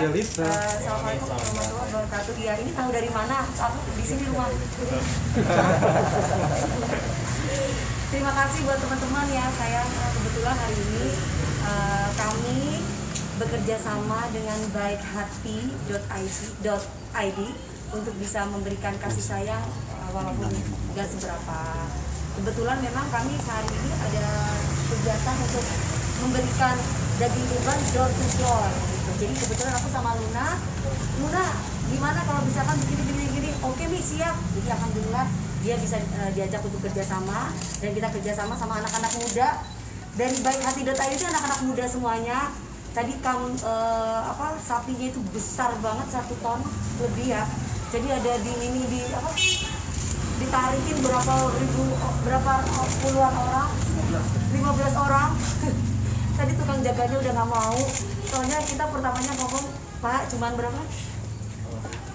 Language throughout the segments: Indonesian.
Assalamualaikum warahmatullahi wabarakatuh. Ya, ini tahu dari mana? Aku di sini rumah. Terima kasih buat teman-teman ya. Saya kebetulan hari ini kami bekerja sama dengan baikhati.id untuk bisa memberikan kasih sayang walaupun nggak seberapa. Kebetulan memang kami sehari ini ada kegiatan untuk memberikan daging kurban door to door gitu. Jadi kebetulan aku sama Luna, gimana kalau misalkan begini, oke Mi siap. Jadi alhamdulillah dia bisa diajak untuk kerjasama dan kita kerjasama sama anak-anak muda dari baikhati.id itu anak-anak muda semuanya. Tadi sapinya itu besar banget 1 ton lebih ya. Jadi ada ditarikin berapa puluhan orang, 15 orang. Tadi tukang jaganya udah nggak mau, soalnya kita pertamanya ngomong, Pak cuman berapa?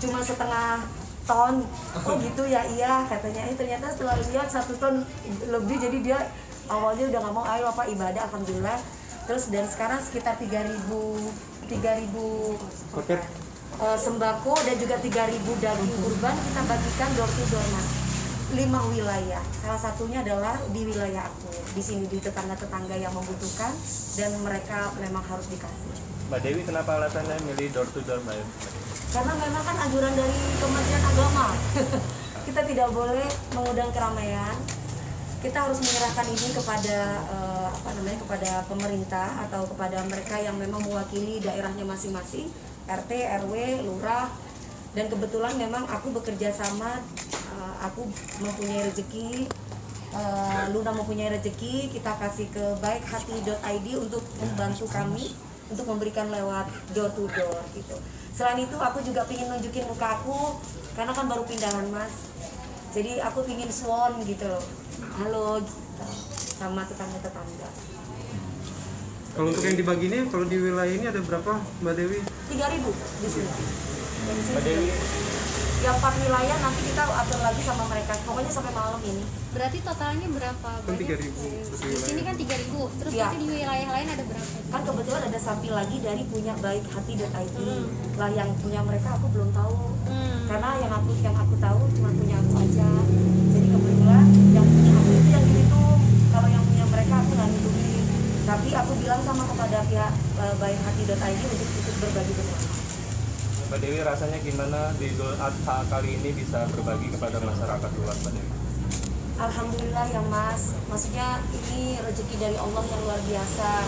Cuma setengah ton. Oh gitu ya, iya katanya. Ternyata setelah lihat 1 ton lebih, jadi dia awalnya udah nggak mau. Ayo Pak ibadah, alhamdulillah. Terus dan sekarang sekitar 3.000 paket sembako dan juga 3.000 daging kurban kita bagikan door to door Mas. 5 wilayah. Salah satunya adalah di wilayah aku. Di sini di tetangga-tetangga yang membutuhkan dan mereka memang harus dikasih. Mbak Dewi, kenapa alasannya milih door to door, Mbak? Karena memang kan anjuran dari Kementerian Agama. Kita tidak boleh mengundang keramaian. Kita harus menyerahkan ini kepada kepada pemerintah atau kepada mereka yang memang mewakili daerahnya masing-masing, RT, RW, lurah. Dan kebetulan memang aku bekerja sama, aku mempunyai rezeki, Luna mempunyai rezeki, kita kasih ke baikhati.id untuk membantu kami untuk memberikan lewat door to door gitu. Selain itu aku juga ingin nunjukin muka aku karena kan baru pindahan Mas. Jadi aku ingin swan gitu loh. Halo gitu, sama tetangga-tetangga. Kalau untuk yang dibagi ini, kalau di wilayah ini ada berapa Mbak Dewi? 3.000 di sini. Mbak Dewi, Yang 4 wilayah nanti kita atur lagi sama mereka. Pokoknya sampai malam ini. Berarti totalnya berapa? Kan 3.000. Di sini kan 3.000. Terus Ya. berarti di wilayah lain ada berapa? Kan kebetulan ada sapi lagi dari punya baikhati.id. Lah yang punya mereka aku belum tahu. Karena yang aku tahu cuma punya aku aja. Jadi kebetulan yang punya aku itu yang dihitung. Kalau yang punya mereka aku nggak ngitungin. Tapi aku bilang sama kepada pihak baikhati.id untuk ikut berbagi bersama. Mbak Dewi, rasanya gimana di Idul Adha kali ini bisa berbagi kepada masyarakat luas, Mbak Dewi? Alhamdulillah ya Mas, maksudnya ini rezeki dari Allah yang luar biasa.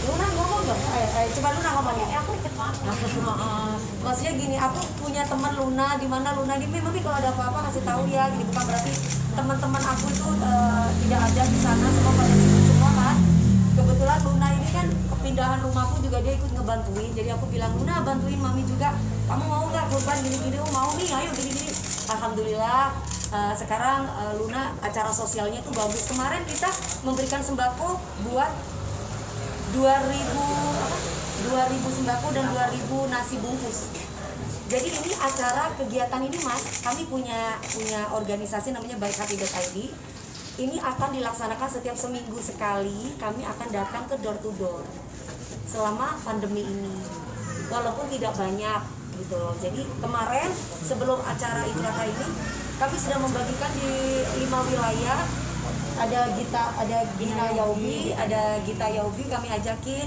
Luna ngomong dong, coba Luna ngomong ya. Aku ikut maksudnya gini, aku punya teman Luna, di mana Luna ini Mami kalau ada apa-apa kasih tahu ya, gini bukan berarti teman-teman aku itu tidak ada di sana, semua pada sibuk semua kan. Kebetulan Luna ini kan kepindahan rumahku juga dia ikut ngebantuin, jadi aku bilang Luna bantuin Mami juga. Kamu mau nggak kurban gini-gini? Oh mau nih, ayo gini-gini. Alhamdulillah. Sekarang Luna acara sosialnya itu bagus. Kemarin kita memberikan sembako buat 2.000 sembako dan 2.000 nasi bungkus. Jadi ini acara kegiatan ini Mas, kami punya organisasi namanya baikhati.id. Ini akan dilaksanakan setiap seminggu sekali. Kami akan datang ke door to door selama pandemi ini, walaupun tidak banyak gitu loh. Jadi kemarin sebelum acara Idul Adha ini kami sudah membagikan di 5 wilayah. Ada Gina Yaubi kami ajakin.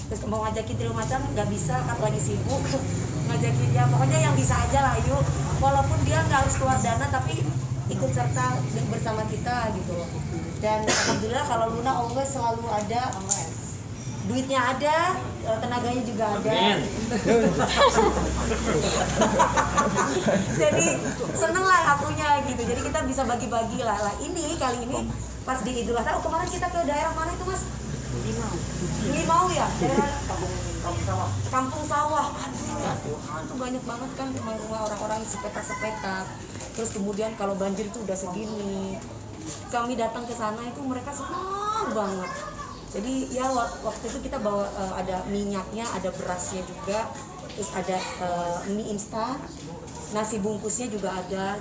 Terus mau ngajakin Trio Macan nggak bisa, kan lagi sibuk. Ngajakin ya pokoknya yang bisa aja lah yuk. Walaupun dia nggak harus keluar dana tapi ikut serta bersama kita gitu loh. Dan alhamdulillah kalau Luna always selalu ada, duitnya ada, tenaganya juga ada. Jadi seneng lah akunya gitu. Jadi kita bisa bagi-bagi lah. Ini kali ini pas di Idul Adha. Kemarin kita ke daerah mana itu Mas? Limau ya? Daerah Kampung Sawah. Aduh, itu banyak banget kan rumah-rumah orang-orang sepetak-sepetak. Terus kemudian kalau banjir itu udah segini. Kami datang ke sana itu mereka senang banget. Jadi ya waktu itu kita bawa ada minyaknya, ada berasnya juga, terus ada mie instan, nasi bungkusnya juga ada.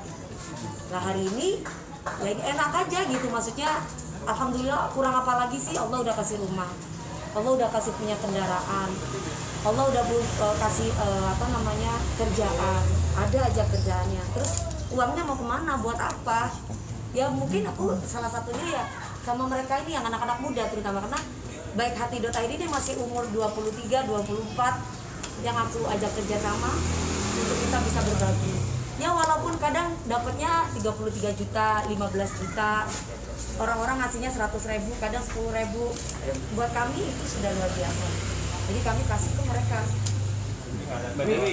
Nah hari ini ya enak aja gitu, maksudnya alhamdulillah kurang apa lagi sih, Allah udah kasih rumah. Allah udah kasih punya kendaraan, Allah udah kasih kerjaan, ada aja kerjaannya. Terus uangnya mau kemana, buat apa? Ya mungkin aku salah satunya ya sama mereka ini yang anak-anak muda terutama, karena Baikhati.id ini masih umur 23, 24 yang aku ajak kerjasama untuk kita bisa berbagi. Ya walaupun kadang dapatnya 33 juta, 15 juta, orang-orang ngasihnya 100.000, kadang 10.000. Buat kami itu sudah luar biasa. Jadi kami kasih ke mereka. Mbak Dewi,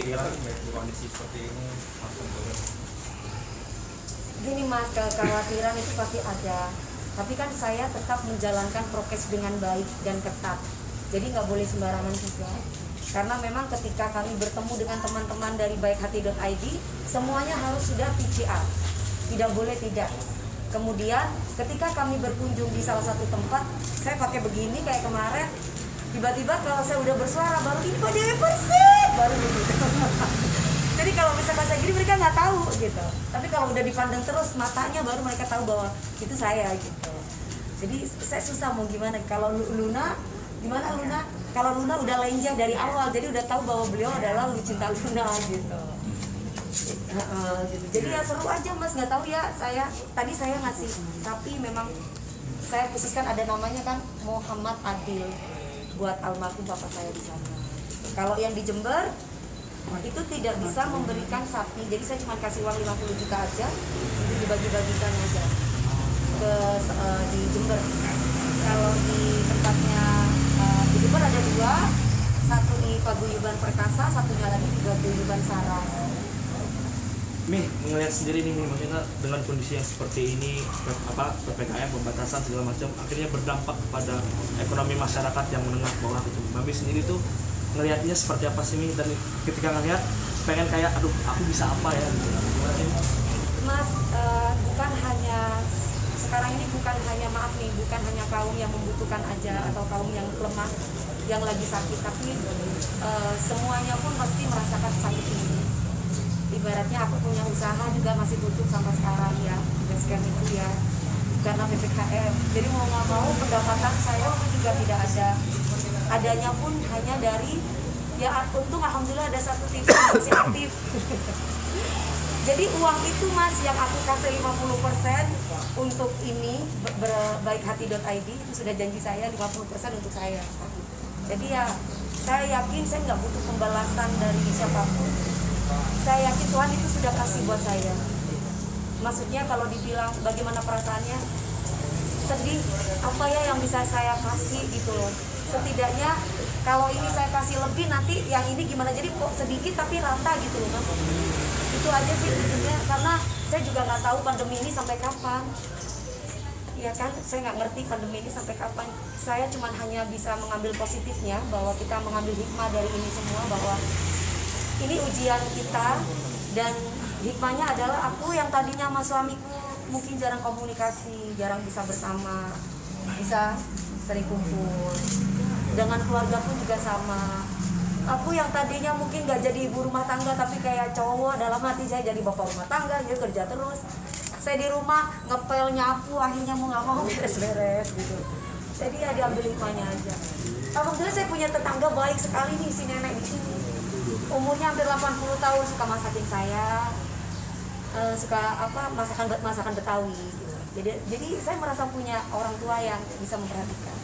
kondisi seperti ini langsung turun. Gini Mas, kekhawatiran itu pasti ada. Tapi kan saya tetap menjalankan prokes dengan baik dan ketat. Jadi nggak boleh sembarangan juga. Karena memang ketika kami bertemu dengan teman-teman dari Baikhati.id, semuanya harus sudah PCR. Tidak boleh tidak. Kemudian ketika kami berkunjung di salah satu tempat, saya pakai begini kayak kemarin. Tiba-tiba kalau saya udah bersuara baru ini Pak Dewi persis, baru begitu. Jadi kalau misalkan saya gini mereka nggak tahu gitu. Tapi kalau udah dipandang terus matanya baru mereka tahu bahwa itu saya gitu. Jadi saya susah mau gimana. Kalau Luna, gimana Luna? Kalau Luna udah lenjah dari awal, jadi udah tahu bahwa beliau adalah Lucinta Luna gitu. Gitu. Jadi ya seru aja Mas, nggak tahu ya tadi saya ngasih sapi, memang saya khususkan ada namanya kan Muhammad Adil buat almarhum bapak saya di sana. Kalau yang di Jember itu tidak bisa memberikan sapi, jadi saya cuma kasih uang 50 juta aja untuk dibagi-bagikan aja ke di Jember. Kalau di tempatnya di Jember ada 2, satu di Paguyuban Perkasa, satunya lagi di Paguyuban Sarang. Melihat sendiri nih, maksudnya dengan kondisi yang seperti ini, PPKM, pembatasan segala macam, akhirnya berdampak kepada ekonomi masyarakat yang menengah bawah gitu. Mami sendiri tuh ngelihatnya seperti apa sih Mi? Dan ketika ngelihat pengen kayak aduh aku bisa apa ya gitu. Mas, bukan hanya sekarang ini bukan hanya kaum yang membutuhkan aja atau kaum yang lemah yang lagi sakit, tapi semuanya pun pasti merasakan sakit ini. Ibaratnya aku punya usaha juga masih tutup sampai sekarang ya, basecamp itu ya karena PPKM. Jadi mau nggak mau pendapatan saya pun juga tidak ada. Adanya pun hanya dari ya untung alhamdulillah ada satu TV yang masih aktif. Jadi uang itu Mas yang aku kasih 50% untuk ini Baikhati.id itu sudah janji saya 50% untuk saya. Jadi ya saya yakin saya nggak butuh pembalasan dari siapapun. Saya yakin Tuhan itu sudah kasih buat saya. Maksudnya kalau dibilang bagaimana perasaannya, sedih, apa ya yang bisa saya kasih gitu loh. Setidaknya kalau ini saya kasih lebih, nanti yang ini gimana, jadi kok sedikit tapi rata gitu loh Mas. Itu aja sih maksudnya, karena saya juga nggak tahu pandemi ini sampai kapan. Ya kan, saya nggak ngerti pandemi ini sampai kapan. Saya cuma hanya bisa mengambil positifnya, bahwa kita mengambil hikmah dari ini semua, bahwa ini ujian kita, dan hikmahnya adalah aku yang tadinya sama suamiku mungkin jarang komunikasi, jarang bisa bersama, bisa sering kumpul. Dengan keluarga pun juga sama. Aku yang tadinya mungkin gak jadi ibu rumah tangga, tapi kayak cowok, dalam hati saya jadi bapak rumah tangga, jadi kerja terus. Saya di rumah ngepel, nyapu, akhirnya mau gak mau beres-beres gitu. Jadi ya diambil hikmahnya aja. Alhamdulillah saya punya tetangga baik sekali nih, si nenek di sini. Umurnya hampir 80 tahun, suka masakin saya, suka masakan Betawi gitu. Jadi saya merasa punya orang tua yang bisa memperhatikan.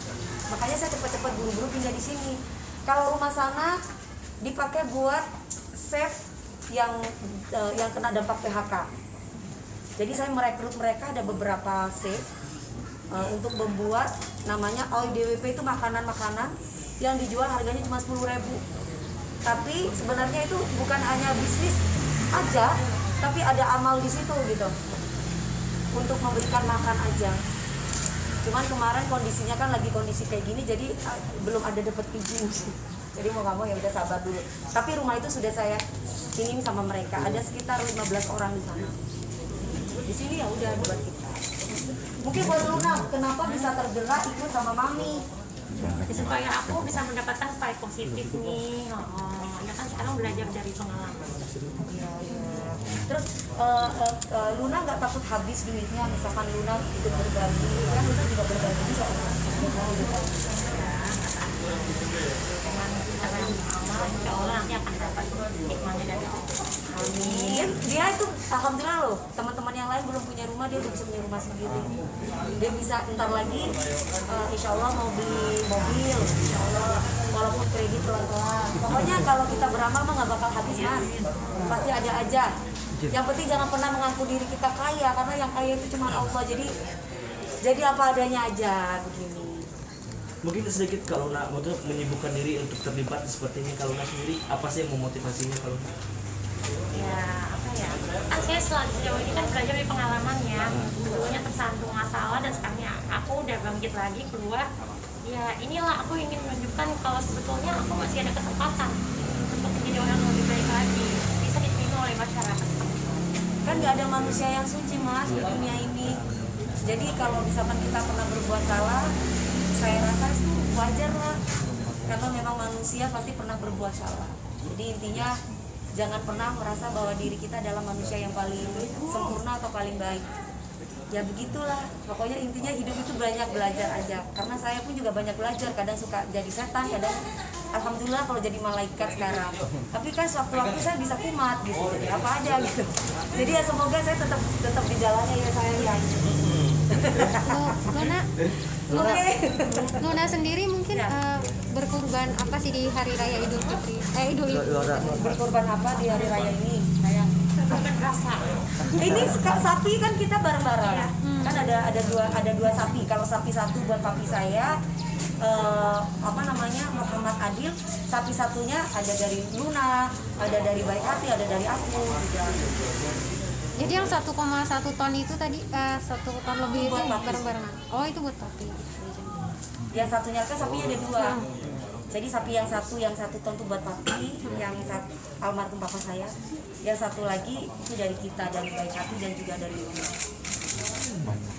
Makanya saya cepat-cepat buru-buru pindah di sini. Kalau rumah sana dipakai buat save yang kena dampak PHK. Jadi saya merekrut mereka, ada beberapa save untuk membuat namanya OIDWP, itu makanan-makanan yang dijual harganya cuma 10.000. Tapi sebenarnya itu bukan hanya bisnis aja, tapi ada amal di situ gitu, untuk memberikan makan aja. Cuman kemarin kondisinya kan lagi kondisi kayak gini, jadi belum ada dapat izin. Jadi mau nggak mau ya udah sabar dulu. Tapi rumah itu sudah saya ingin sama mereka. Ada sekitar 15 orang di sana. Di sini ya udah buat kita. Mungkin buat Luna, kenapa bisa tergerak ikut sama Mami? Supaya aku bisa mendapatkan vibe positif nih. Ya kan sekarang belajar dari pengalaman. Iya. Terus Luna nggak takut habis duitnya, misalkan Luna ikut berbagi, kan Luna juga berbagi juga. dengan cara yang sama, insya Allah nanti akan dapat hikmahnya dari Allah. Amin. Dia itu alhamdulillah loh, teman-teman yang lain belum punya rumah, dia udah bisa punya rumah sendiri. Dia bisa ntar lagi insya Allah mau beli mobil, insya Allah walaupun kredit pelan-pelan. Pokoknya kalau kita beramal mah nggak bakal habis mas, pasti ada aja. Yang penting jangan pernah mengaku diri kita kaya, karena yang kaya itu cuma Allah. Jadi apa adanya aja begini. Mungkin sedikit kalau nak mau menyibukkan diri untuk terlibat seperti ini, kalau nak sendiri apa sih yang memotivasinya kalau Ya apa ya, kan saya sejauh ini kan belajar dari pengalaman ya, dulunya tersandung masalah dan sekarang ya aku udah bangkit lagi keluar. Ya inilah aku ingin menunjukkan kalau sebetulnya aku masih ada kesempatan untuk menjadi orang yang lebih baik lagi, bisa diterima oleh masyarakat. Kan nggak ada manusia yang suci mas di dunia ini. Jadi kalau misalkan kita pernah berbuat salah, saya rasa itu wajar lah, karena memang manusia pasti pernah berbuat salah. Jadi intinya jangan pernah merasa bahwa diri kita adalah manusia yang paling sempurna atau paling baik. Ya begitulah, pokoknya intinya hidup itu banyak belajar aja. Karena saya pun juga banyak belajar, kadang suka jadi setan, kadang alhamdulillah kalau jadi malaikat sekarang. Tapi kan sewaktu-waktu saya bisa kumat gitu, jadi apa aja gitu. Jadi ya semoga saya tetap di jalannya ya saya ya. Luna, Luna sendiri mungkin berkurban apa sih di hari raya Idul Fitri? Idul Berkorban apa di hari raya ini? Sayang. Bukan rasa. Ini sapi kan kita bareng-bareng. Kan ada dua sapi. Kalau sapi satu buat papi saya, Muhammad Adil. Sapi satunya ada dari Luna, ada dari Baik Hati, ada dari aku juga. Jadi yang 1,1 ton itu tadi 1 ton lebih itu Buat papi. bareng-barengan. Oh itu buat papi. Yang satunya kan sapinya ada dua. Jadi sapi yang satu ton tuh buat papi, yang satu almarhum papa saya. Yang satu lagi itu dari kita, dari Baik Hati dan juga dari Luna.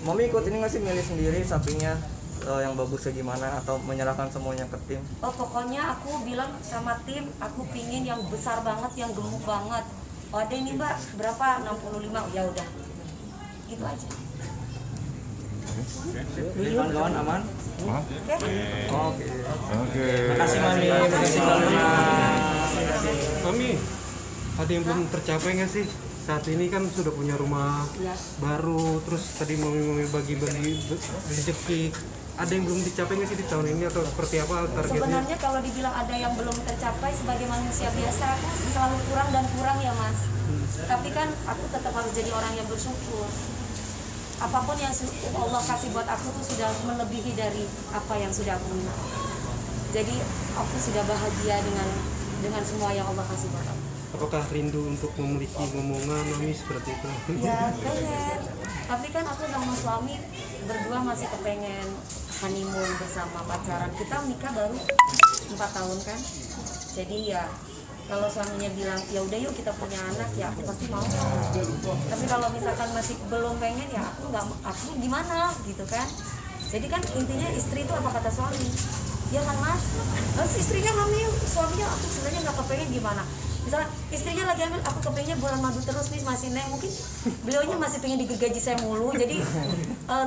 Mami ikut ini nggak sih milih sendiri sapinya yang bagusnya gimana atau menyerahkan semuanya ke tim? Oh pokoknya aku bilang sama tim, aku pingin yang besar banget, yang gemuk banget. Oh ada ini mbak, berapa? 65, ya udah. Gitu aja. kawan-kawan aman? Oke? Oke. Makasih Mami, makasih Luna. Kami ada yang belum tercapai nggak sih? Saat ini kan sudah punya rumah Iya. baru, terus tadi mau bagi-bagi rezeki. Ada yang belum dicapai nggak sih di tahun ini atau seperti apa targetnya? Sebenarnya kalau dibilang ada yang belum tercapai sebagai manusia biasa, aku selalu kurang dan kurang ya mas. Tapi kan aku tetap harus jadi orang yang bersyukur. Apapun yang Allah kasih buat aku tuh sudah melebihi dari apa yang sudah aku punya. Jadi aku sudah bahagia dengan semua yang Allah kasih buat aku. Apakah rindu untuk memiliki ngomongan Mami seperti itu? Ya pengen. Tapi kan aku sama suami berdua masih kepengen honeymoon bersama pacaran. Kita nikah baru 4 tahun kan. Jadi ya kalau suaminya bilang ya udah yuk kita punya anak, ya aku pasti mau. Tapi kalau misalkan masih belum pengen ya aku gimana gitu kan. Jadi kan intinya istri itu apa kata suami. Ya kan mas, terus istrinya hamil, suaminya aku sebenarnya nggak kepengen gimana. Misalnya istrinya lagi hamil, aku kepengennya bulan madu terus nih masih neng, mungkin beliaunya masih pengen digergaji saya mulu, jadi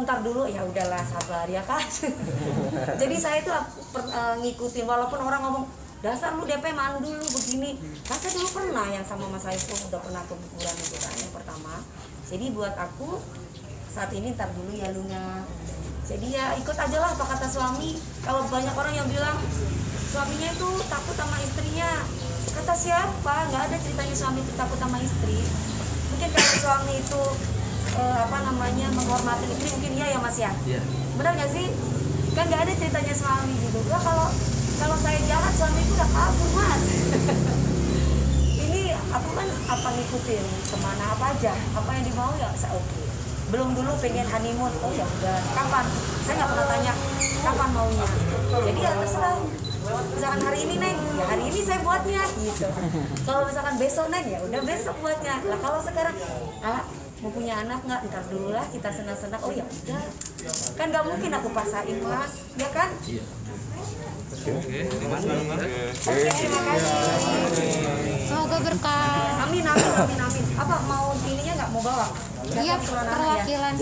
ntar dulu ya udahlah sabar ya kan. Jadi saya itu ngikutin walaupun orang ngomong dasar lu DP mandul lu begini, kan saya dulu pernah yang sama Mas Saiful udah pernah kebukuran itu kan yang pertama. Jadi buat aku saat ini ntar dulu ya Luna. Jadi ya ikut aja lah apa kata suami. Kalau banyak orang yang bilang suaminya itu takut sama istrinya, kata siapa? Nggak ada ceritanya suami itu takut sama istri. Mungkin kalau suami itu menghormati istri mungkin iya ya mas ya. Iya. Benar nggak sih? Kan nggak ada ceritanya suami gitu. Nah, kalau saya jahat suami itu udah kabur mas. Ini aku kan ngikutin kemana apa aja, apa yang dimau ya saya oke. Belum dulu pengen honeymoon, oh ya udah kapan? Saya nggak pernah tanya kapan maunya. Jadi ya terserah. Misalkan hari ini neng, ya hari ini saya buatnya gitu. Kalau misalkan besok neng, ya udah besok buatnya. Lah kalau sekarang, mau punya anak nggak? Ntar dulu lah kita senang-senang. Oh ya udah. Kan nggak mungkin aku paksain mas, ya kan? Iya. Oke, terima kasih. Semoga berkah. Amin. Apa mau ininya nggak mau bawa? Iya, Datang ke Luna ya? perwakilan.